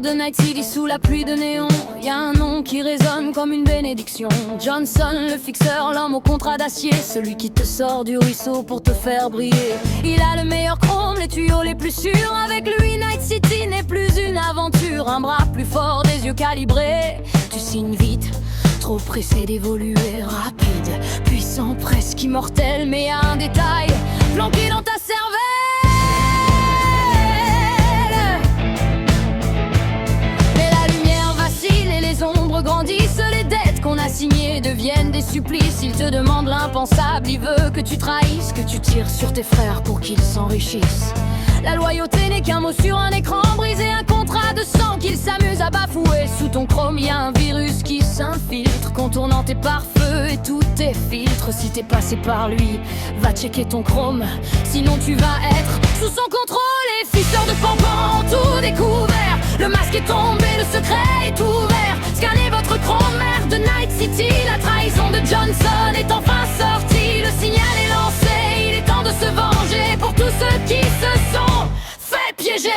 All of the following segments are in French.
de Night City sous la pluie de néon. Y'a un nom qui résonne comme une bénédiction. Johnson, le fixeur, l'homme au contrat d'acier, celui qui te sort du ruisseau pour te faire briller. Il a le meilleur chrome, les tuyaux les plus sûrs. Avec lui, Night City n'est plus une aventure. Un bras plus fort, des yeux calibrés. Tu signes vite, trop pressé d'évoluer. Rapide, puissant, presque immortel. Mais y'a un détail planqué dans ta cervelle. Grandissent, les dettes qu'on a signées deviennent des supplices. Il te demande l'impensable, il veut que tu trahisses, que tu tires sur tes frères pour qu'ils s'enrichissent. La loyauté n'est qu'un mot sur un écran brisé, un contrat de sang qu'il s'amuse à bafouer. Sous ton chrome, y a un virus qui s'infiltre, contournant tes pare-feux et tous tes filtres. Si t'es passé par lui, va checker ton chrome, sinon tu vas être sous son contrôle. Les fisseurs de pampan ont tout découvert, le masque est tombé, le secret est ouvert. Scannez votre chrome, mère de Night City. La trahison de Johnson est enfin sortie, le signal est lancé, il est temps de se venger pour tous ceux qui se sont fait piéger.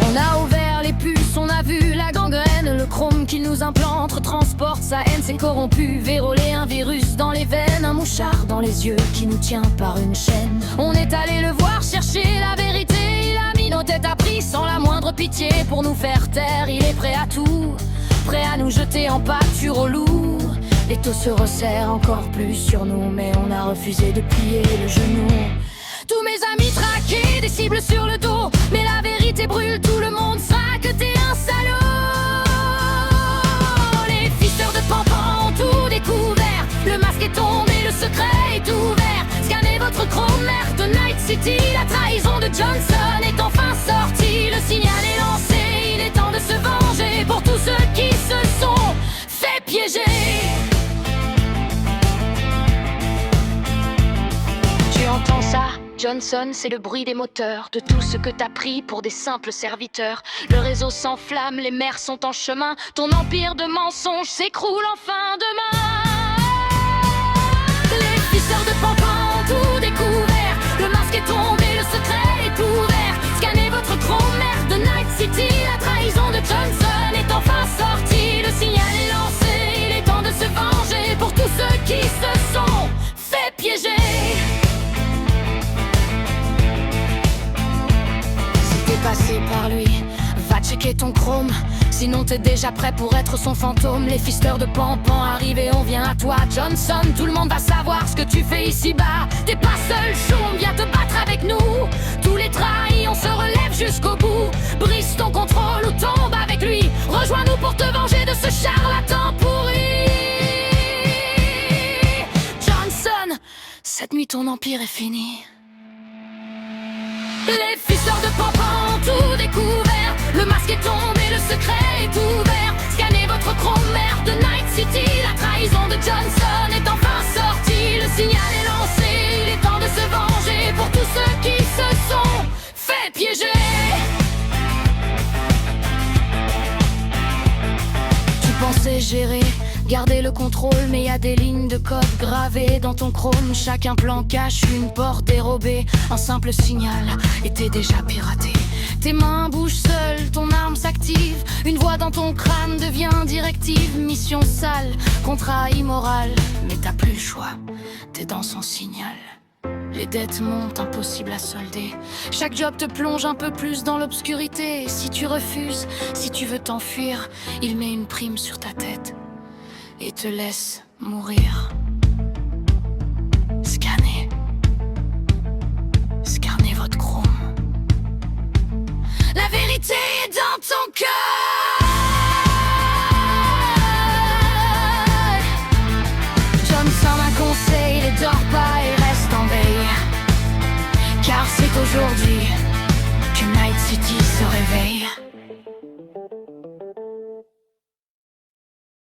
On a ouvert les puces, on a vu la gangrène. Le chrome qu'il nous implante transporte sa haine, c'est corrompu, vérolé, un virus dans les veines, un mouchard dans les yeux qui nous tient par une chaîne. On est allé le voir chercher la vérité, il a mis nos têtes à prix sans la moindre pitié pour nous faire taire. Il est prêt à tout, prêt à nous jeter en pâture au loup. L'étau se resserre encore plus sur nous, mais on a refusé de plier le genou. Tous mes amis traqués, des cibles sur le dos, mais la vérité brûle, tout le monde sera que t'es un salaud. Les fisseurs de pampan ont tout découvert, le masque est tombé, le secret est ouvert. Scannez votre chrome, mère de Night City. La trahison de Johnson est enfin sortie, le signal est lancé, il est temps de se venger pour tous ceux qui se sont fait piéger. Tu entends ça, Johnson, c'est le bruit des moteurs, de tout ce que t'as pris pour des simples serviteurs. Le réseau s'enflamme, les mers sont en chemin, ton empire de mensonges s'écroule enfin demain. Les fisseurs de pampan ont tout découvert, le masque est tombé, le secret est ouvert. Scannez votre chrome, mère de Night City. La trahison de Johnson est enfin sortie, le signal est lancé, il est temps de se venger pour tous ceux qui se sont fait piéger. Passé par lui, va checker ton chrome, sinon t'es déjà prêt pour être son fantôme. Les fisteurs de pampan arrivent et on vient à toi, Johnson. Tout le monde va savoir ce que tu fais ici-bas. T'es pas seul, choum, viens te battre avec nous. Tous les trahis, on se relève jusqu'au bout. Brise ton contrôle ou tombe avec lui. Rejoins-nous pour te venger de ce charlatan pourri. Johnson, cette nuit ton empire est fini. Les fisseurs de pampan ont tout découvert, le masque est tombé, le secret est ouvert. Scannez votre chrome, mère de Night City. La trahison de Johnson est enfin sortie, le signal est lancé, il est temps de se venger pour tous ceux qui se sont fait piéger. Tu pensais gérer, garder le contrôle, mais y a des lignes de code gravées dans ton chrome. Chaque implant cache une porte dérobée, un simple signal était déjà piraté. Tes mains bougent seules, ton arme s'active, une voix dans ton crâne devient directive. Mission sale, contrat immoral, mais t'as plus le choix, t'es dans son signal. Les dettes montent, impossible à solder. Chaque job te plonge un peu plus dans l'obscurité. Et si tu refuses, si tu veux t'enfuir, il met une prime sur ta tête et te laisse mourir. Scannez. Scannez votre chrome. La vérité est dans ton cœur. Johnson un conseil, ne dors pas et reste en veille. Car c'est aujourd'hui que Night City se réveille.